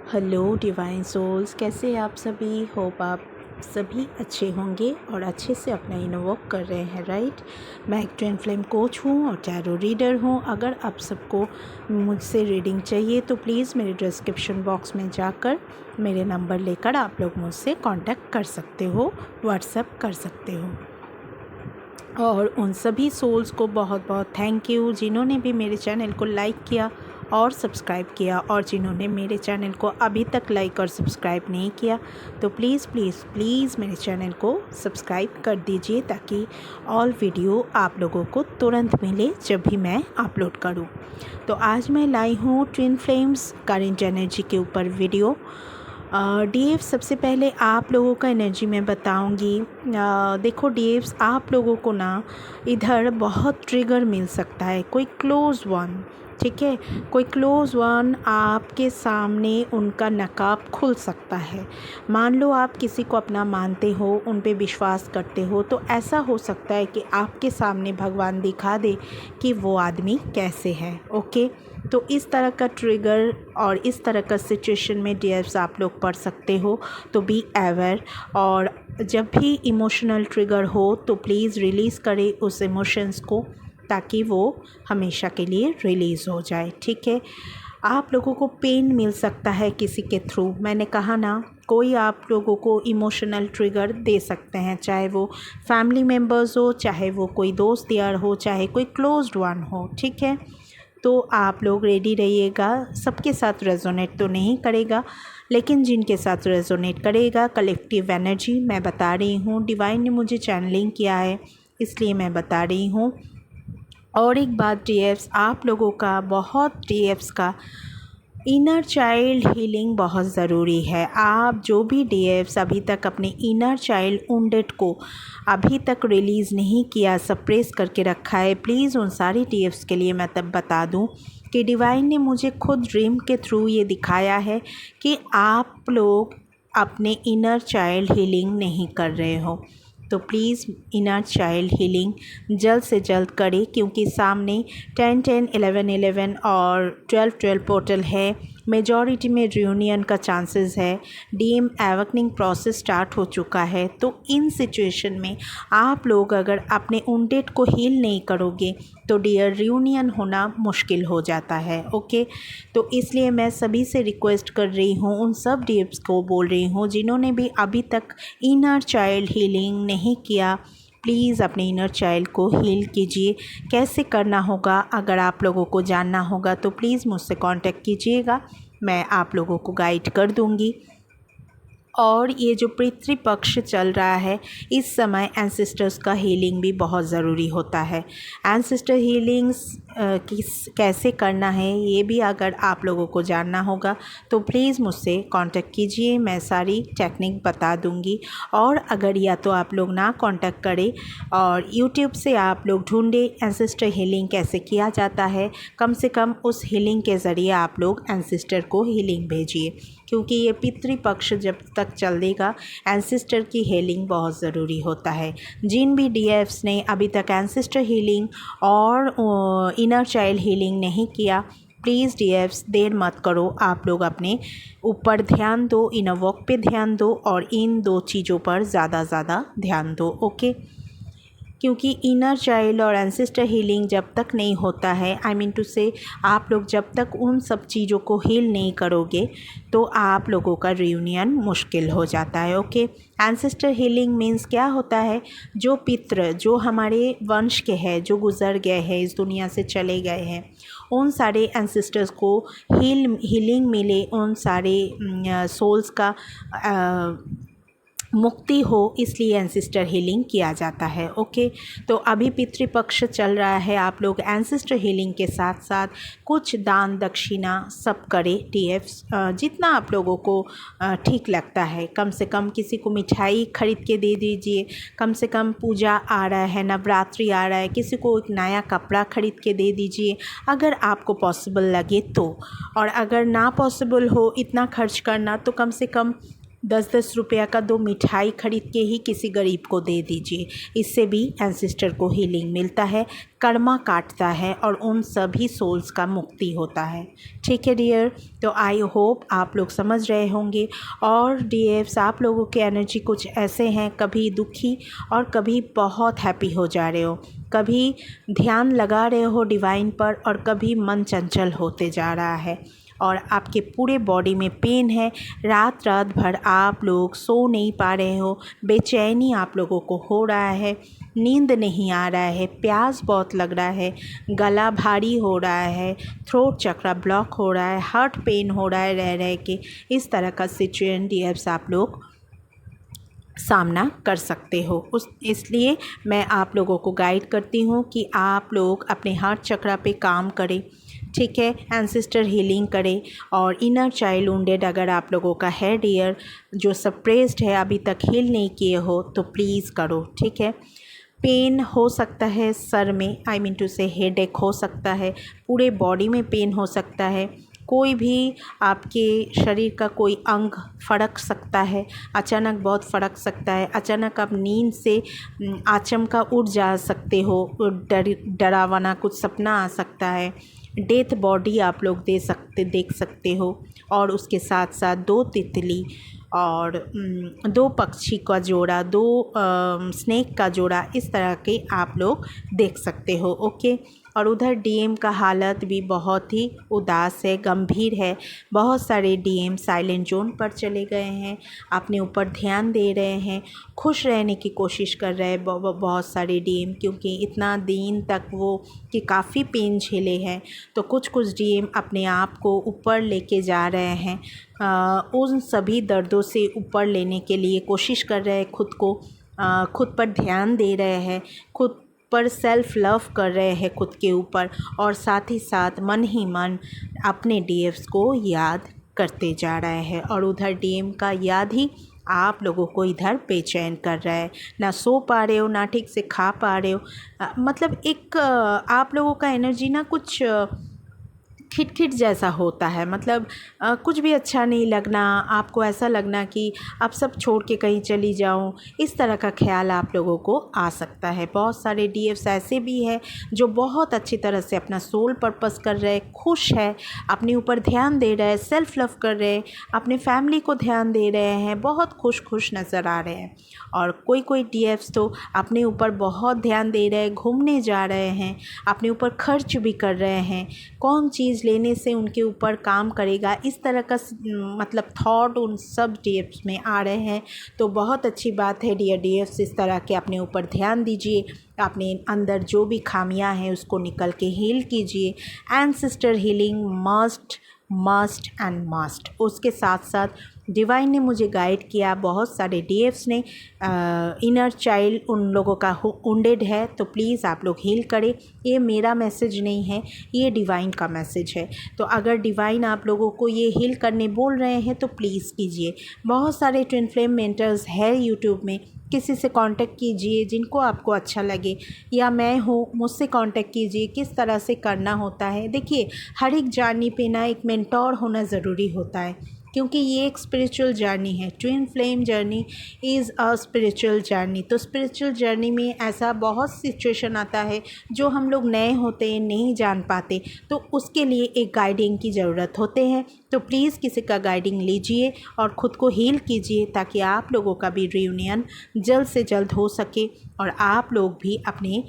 Hello divine souls, कैसे आप सभी। होप आप सभी अच्छे होंगे और अच्छे से अपना इनर वर्क कर रहे हैं, राइट। मैं एक ट्विन फ्लेम कोच हूँ और टैरो रीडर हूँ। अगर आप सबको मुझसे रीडिंग चाहिए तो प्लीज़ मेरे डिस्क्रिप्शन बॉक्स में जाकर मेरे नंबर लेकर आप लोग मुझसे कांटेक्ट कर सकते हो, व्हाट्सएप कर सकते हो। और उन सभी सोल्स को बहुत बहुत थैंक यू जिन्होंने भी मेरे चैनल को लाइक किया और सब्सक्राइब किया, और जिन्होंने मेरे चैनल को अभी तक लाइक और सब्सक्राइब नहीं किया तो प्लीज़ प्लीज़ प्लीज़ मेरे चैनल को सब्सक्राइब कर दीजिए ताकि ऑल वीडियो आप लोगों को तुरंत मिले जब भी मैं अपलोड करूं। तो आज मैं लाई हूँ ट्विन फ्लेम्स करेंट एनर्जी के ऊपर वीडियो। डीएफ सबसे पहले आप लोगों का एनर्जी मैं बताऊंगी। देखो डीएफ्स, आप लोगों को ना इधर बहुत ट्रिगर मिल सकता है, कोई क्लोज़ वन, ठीक है, कोई क्लोज़ वन आपके सामने उनका नकाब खुल सकता है। मान लो आप किसी को अपना मानते हो, उन पे विश्वास करते हो, तो ऐसा हो सकता है कि आपके सामने भगवान दिखा दे कि वो आदमी कैसे है। ओके, तो इस तरह का ट्रिगर और इस तरह का सिचुएशन में डीएफ्स आप लोग पढ़ सकते हो, तो बी अवेयर। और जब भी इमोशनल ट्रिगर हो तो प्लीज़ रिलीज़ करें उस इमोशंस को ताकि वो हमेशा के लिए रिलीज़ हो जाए, ठीक है। आप लोगों को पेन मिल सकता है किसी के थ्रू, मैंने कहा ना, कोई आप लोगों को इमोशनल ट्रिगर दे सकते हैं, चाहे वो फैमिली मेम्बर्स हो, चाहे वो कोई दोस्त यार हो, चाहे कोई क्लोज्ड वन हो, ठीक है। तो आप लोग रेडी रहिएगा। सबके साथ रेजोनेट तो नहीं करेगा, लेकिन जिनके साथ रेजोनेट करेगा, कलेक्टिव एनर्जी मैं बता रही हूँ, डिवाइन ने मुझे चैनलिंग किया है इसलिए मैं बता रही हूँ। और एक बात डीएफ्स, आप लोगों का बहुत डीएफ्स का इनर चाइल्ड हीलिंग बहुत ज़रूरी है। आप जो भी डीएफ्स अभी तक अपने इनर चाइल्ड वुंडेड को अभी तक रिलीज़ नहीं किया, सप्रेस करके रखा है, प्लीज़ उन सारी डीएफ्स के लिए मैं तब बता दूं कि डिवाइन ने मुझे खुद ड्रीम के थ्रू ये दिखाया है कि आप लोग अपने इनर चाइल्ड हीलिंग नहीं कर रहे हो। तो प्लीज़ इनर चाइल्ड हीलिंग जल्द से जल्द करें, क्योंकि सामने 10-10, 11-11 और 12-12 पोर्टल है। मेजॉरिटी में रियूनियन का चांसेस है। डीएम एवकनिंग प्रोसेस स्टार्ट हो चुका है। तो इन सिचुएशन में आप लोग अगर अपने वुंडेड को हील नहीं करोगे तो डियर रियूनियन होना मुश्किल हो जाता है। ओके, तो इसलिए मैं सभी से रिक्वेस्ट कर रही हूँ, उन सब डीएफ्स को बोल रही हूँ जिन्होंने भी अभी तक इनर चाइल्ड हीलिंग नहीं किया, प्लीज़ अपने इनर चाइल्ड को हील कीजिए। कैसे करना होगा अगर आप लोगों को जानना होगा तो प्लीज़ मुझसे कांटेक्ट कीजिएगा, मैं आप लोगों को गाइड कर दूँगी। और ये जो पितृपक्ष चल रहा है इस समय एंसेस्टर्स का हीलिंग भी बहुत ज़रूरी होता है। एंसेस्टर हीलिंग्स कैसे करना है ये भी अगर आप लोगों को जानना होगा तो प्लीज़ मुझसे कांटेक्ट कीजिए, मैं सारी टेक्निक बता दूंगी। और अगर या तो आप लोग ना कांटेक्ट करें और यूट्यूब से आप लोग ढूंढे एंसेस्टर हीलिंग कैसे किया जाता है, कम से कम उस हीलिंग के ज़रिए आप लोग एंसेस्टर को हीलिंग भेजिए, क्योंकि ये पितृपक्ष जब तक चलेगा एंसेस्टर की हीलिंग बहुत ज़रूरी होता है। जिन भी डीएफ्स ने अभी तक एंसेस्टर हीलिंग और इनर चाइल्ड हीलिंग नहीं किया, प्लीज़ डीएफ्स देर मत करो, आप लोग अपने ऊपर ध्यान दो, इनर वर्क पे ध्यान दो और इन दो चीज़ों पर ज़्यादा ध्यान दो। ओके, क्योंकि इनर चाइल्ड और एंसेस्टर हीलिंग जब तक नहीं होता है, आई मीन टू से आप लोग जब तक उन सब चीज़ों को हील नहीं करोगे तो आप लोगों का रियूनियन मुश्किल हो जाता है। ओके, एंसेस्टर हीलिंग मीन्स क्या होता है, जो पितृ जो हमारे वंश के हैं, जो गुज़र गए हैं, इस दुनिया से चले गए हैं, उन सारे एंसेस्टर्स को हीलिंग मिले, उन सारे सोल्स का मुक्ति हो, इसलिए एंसेस्टर हीलिंग किया जाता है। ओके, तो अभी पितृपक्ष चल रहा है, आप लोग एंसेस्टर हीलिंग के साथ साथ कुछ दान दक्षिणा सब करें डीएफ्स, जितना आप लोगों को ठीक लगता है। कम से कम किसी को मिठाई खरीद के दे दीजिए, कम से कम पूजा आ रहा है, नवरात्रि आ रहा है, किसी को एक नया कपड़ा खरीद के दे दीजिए अगर आपको पॉसिबल लगे तो। और अगर ना पॉसिबल हो इतना खर्च करना तो कम से कम 10-10 रुपया का 2 मिठाई खरीद के ही किसी गरीब को दे दीजिए। इससे भी एंसेस्टर को हीलिंग मिलता है, कर्मा काटता है और उन सभी सोल्स का मुक्ति होता है। ठीक है डियर, तो आई होप आप लोग समझ रहे होंगे। और डीएफ्स, आप लोगों के एनर्जी कुछ ऐसे हैं, कभी दुखी और कभी बहुत हैप्पी हो जा रहे हो, कभी ध्यान लगा रहे हो डिवाइन पर और कभी मन चंचल होते जा रहा है और आपके पूरे बॉडी में पेन है। रात रात भर आप लोग सो नहीं पा रहे हो, बेचैनी आप लोगों को हो रहा है, नींद नहीं आ रहा है, प्यास बहुत लग रहा है, गला भारी हो रहा है, थ्रोट चक्रा ब्लॉक हो रहा है, हार्ट पेन हो रहा है रह रह के। इस तरह का सिचुएशन डीएफ्स आप लोग सामना कर सकते हो। इसलिए मैं आप लोगों को गाइड करती हूँ कि आप लोग अपने हार्ट चक्रा पे काम करें। ठीक है, एंसेस्टर हीलिंग करें और इनर चाइल्ड वुंडेड अगर आप लोगों का है डियर, जो सप्रेस्ड है, अभी तक हील नहीं किए हो तो प्लीज़ करो। ठीक है, पेन हो सकता है सर में, आई मीन टू से हेडेक हो सकता है, पूरे बॉडी में पेन हो सकता है, कोई भी आपके शरीर का कोई अंग फड़क सकता है, अचानक बहुत फड़क सकता है, अचानक आप नींद से आचमका उठ जा सकते हो, डरावना कुछ सपना आ सकता है, डेथ बॉडी आप लोग देख सकते हो और उसके साथ साथ 2 तितली और 2 पक्षी का जोड़ा, 2 स्नेक का जोड़ा, इस तरह के आप लोग देख सकते हो। ओके, और उधर डीएम का हालत भी बहुत ही उदास है, गंभीर है। बहुत सारे डीएम साइलेंट जोन पर चले गए हैं, अपने ऊपर ध्यान दे रहे हैं, खुश रहने की कोशिश कर रहे हैं बहुत सारे डीएम, क्योंकि इतना दिन तक वो कि काफ़ी पेन झेले हैं। तो कुछ डीएम अपने आप को ऊपर लेके जा रहे हैं, उन सभी दर्दों से ऊपर लेने के लिए कोशिश कर रहे हैं, खुद पर ध्यान दे रहे हैं, खुद पर सेल्फ लव कर रहे हैं खुद के ऊपर, और साथ ही साथ मन ही मन अपने डीएफ्स को याद करते जा रहे हैं। और उधर डीएम का याद ही आप लोगों को इधर बेचैन कर रहा है, ना सो पा रहे हो, ना ठीक से खा पा रहे हो। मतलब एक आप लोगों का एनर्जी ना कुछ खिट जैसा होता है, मतलब कुछ भी अच्छा नहीं लगना, आपको ऐसा लगना कि अब सब छोड़ के कहीं चली जाऊं, इस तरह का ख्याल आप लोगों को आ सकता है। बहुत सारे डीएफ्स ऐसे भी हैं जो बहुत अच्छी तरह से अपना सोल पर्पस कर रहे हैं, खुश है, अपने ऊपर ध्यान दे रहे हैं, सेल्फ लव कर रहे हैं, अपने फैमिली को ध्यान दे रहे हैं, बहुत खुश नज़र आ रहे हैं। और कोई डीएफ्स तो अपने ऊपर बहुत ध्यान दे रहे हैं, घूमने जा रहे हैं, अपने ऊपर खर्च भी कर रहे हैं, कौन चीज़ लेने से उनके ऊपर काम करेगा, इस तरह का मतलब थॉट उन सब डीएफ्स में आ रहे हैं। तो बहुत अच्छी बात है डियर डीएफ्स, इस तरह के अपने ऊपर ध्यान दीजिए, अपने अंदर जो भी खामियां हैं उसको निकल के हील कीजिए। Ancestor healing must and must. उसके साथ साथ डिवाइन ने मुझे गाइड किया, बहुत सारे डीएफ्स ने इनर चाइल्ड उन लोगों का वुंडेड है, तो प्लीज़ आप लोग हील करें। ये मेरा मैसेज नहीं है, ये डिवाइन का मैसेज है। तो अगर डिवाइन आप लोगों को ये हील करने बोल रहे हैं तो प्लीज़ कीजिए। बहुत सारे ट्विन फ्लेम मेंटर्स है यूट्यूब में, किसी से कांटेक्ट कीजिए जिनको आपको अच्छा लगे, या मैं हूँ, मुझसे कांटेक्ट कीजिए किस तरह से करना होता है। देखिए, हर एक जर्नी पे ना एक मेंटोर होना ज़रूरी होता है, क्योंकि ये एक स्पिरिचुअल जर्नी है। Twin flame journey is a spiritual journey. तो स्पिरिचुअल जर्नी में ऐसा बहुत सिचुएशन आता है जो हम लोग नए होते हैं, नहीं जान पाते, तो उसके लिए एक गाइडिंग की ज़रूरत होते हैं। तो प्लीज़ किसी का गाइडिंग लीजिए और ख़ुद को हील कीजिए, ताकि आप लोगों का भी रियूनियन जल्द से जल्द हो सके और आप लोग भी अपने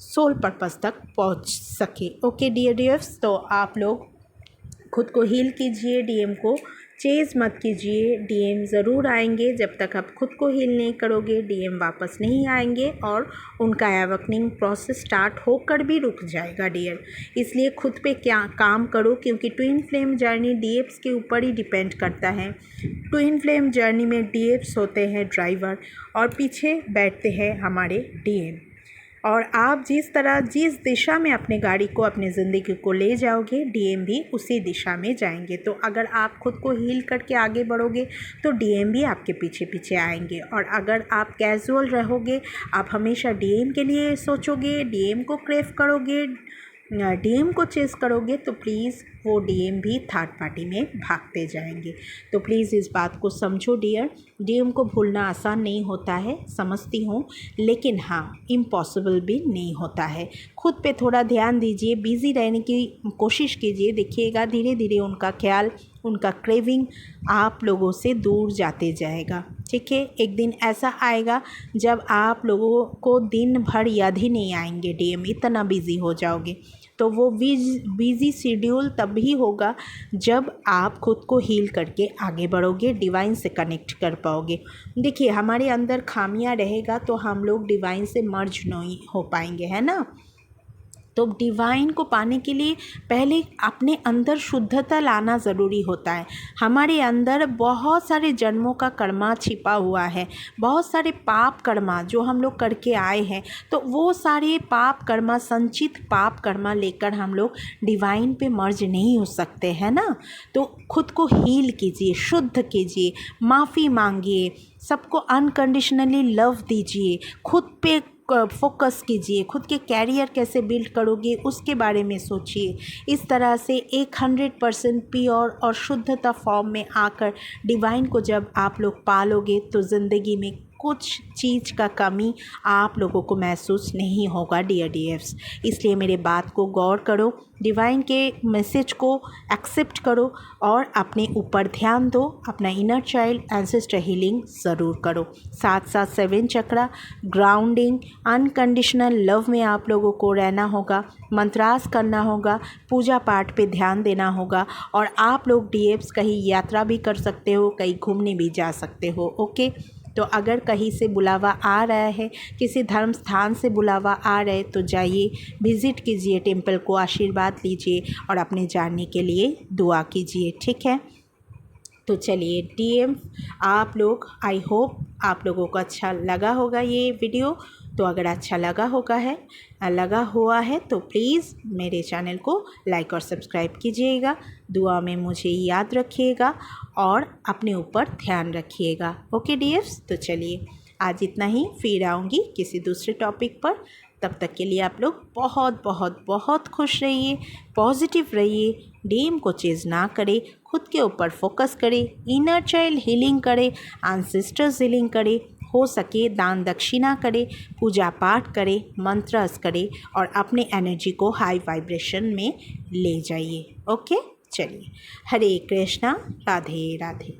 सोल पर्पस तक पहुंच सके। ओके डियर डियर्स, तो आप लोग खुद को हील कीजिए, डीएम को चेज़ मत कीजिए। डीएम ज़रूर आएंगे, जब तक आप खुद को हील नहीं करोगे डीएम वापस नहीं आएंगे और उनका एवकनिंग प्रोसेस स्टार्ट होकर भी रुक जाएगा डियर। इसलिए खुद पे क्या काम करो, क्योंकि ट्विन फ्लेम जर्नी डीएफ्स के ऊपर ही डिपेंड करता है। ट्विन फ्लेम जर्नी में डीएफ्स होते हैं ड्राइवर और पीछे बैठते हैं हमारे डीएम, और आप जिस दिशा में अपने गाड़ी को, अपने ज़िंदगी को ले जाओगे, डीएम भी उसी दिशा में जाएंगे। तो अगर आप खुद को हील करके आगे बढ़ोगे तो डीएम भी आपके पीछे पीछे आएंगे। और अगर आप कैजुअल रहोगे, आप हमेशा डीएम के लिए सोचोगे, डीएम को क्रेव करोगे, डीएम को चेस करोगे तो प्लीज़ वो डीएम भी थर्ड पार्टी में भागते जाएंगे। तो प्लीज़ इस बात को समझो डियर। डीएम को भूलना आसान नहीं होता है, समझती हूँ, लेकिन हाँ इम्पॉसिबल भी नहीं होता है। खुद पे थोड़ा ध्यान दीजिए, बिज़ी रहने की कोशिश कीजिए, देखिएगा धीरे धीरे उनका ख्याल, उनका क्रेविंग आप लोगों से दूर जाते जाएगा। ठीक है, एक दिन ऐसा आएगा जब आप लोगों को दिन भर याद ही नहीं आएंगे डीएम, इतना बिज़ी हो जाओगे। तो वो बिज़ी शेड्यूल तभी होगा जब आप खुद को हील करके आगे बढ़ोगे, डिवाइन से कनेक्ट कर पाओगे। देखिए हमारे अंदर खामियां रहेगा तो हम लोग डिवाइन से मर्ज नहीं हो पाएंगे, है ना। तो डिवाइन को पाने के लिए पहले अपने अंदर शुद्धता लाना ज़रूरी होता है। हमारे अंदर बहुत सारे जन्मों का कर्मा छिपा हुआ है, बहुत सारे पाप कर्मा जो हम लोग करके आए हैं। तो वो सारे पाप कर्मा, संचित पाप कर्मा लेकर हम लोग डिवाइन पे मर्ज नहीं हो सकते, है ना। तो खुद को हील कीजिए, शुद्ध कीजिए, माफ़ी मांगिए, सबको अनकंडीशनली लव दीजिए, खुद पे फोकस कीजिए, खुद के कैरियर कैसे बिल्ड करोगे उसके बारे में सोचिए। इस तरह से 100% प्योर और शुद्धता फॉर्म में आकर डिवाइन को जब आप लोग पालोगे तो ज़िंदगी में कुछ चीज़ का कमी आप लोगों को महसूस नहीं होगा डियर डीएफ्स। इसलिए मेरे बात को गौर करो, डिवाइन के मैसेज को एक्सेप्ट करो और अपने ऊपर ध्यान दो, अपना इनर चाइल्ड एंसेस्टर हीलिंग ज़रूर करो। साथ साथ 7 चक्रा ग्राउंडिंग, अनकंडीशनल लव में आप लोगों को रहना होगा, मंत्रास करना होगा, पूजा पाठ पे ध्यान देना होगा। और आप लोग डीएफ्स कहीं यात्रा भी कर सकते हो, कहीं घूमने भी जा सकते हो। ओके, तो अगर कहीं से बुलावा आ रहा है, किसी धर्म स्थान से बुलावा आ रहा है तो जाइए, विज़िट कीजिए टेम्पल को, आशीर्वाद लीजिए और अपने जाने के लिए दुआ कीजिए। ठीक है, तो चलिए डीएम आप लोग, आई होप आप लोगों को अच्छा लगा होगा ये वीडियो। तो अगर अच्छा लगा हुआ है तो प्लीज़ मेरे चैनल को लाइक और सब्सक्राइब कीजिएगा, दुआ में मुझे याद रखिएगा और अपने ऊपर ध्यान रखिएगा। ओके डियर्स, तो चलिए आज इतना ही, फिर आऊँगी किसी दूसरे टॉपिक पर। तब तक के लिए आप लोग बहुत बहुत बहुत खुश रहिए, पॉजिटिव रहिए, डीएम को चेज़ ना करें, खुद के ऊपर फोकस करें, इनर चाइल्ड हीलिंग करें, एंसेस्टर्स हीलिंग करें, हो सके दान दक्षिणा करें, पूजा पाठ करें, मंत्रस करें और अपने एनर्जी को हाई वाइब्रेशन में ले जाइए। ओके, चलिए, हरे कृष्णा, राधे राधे।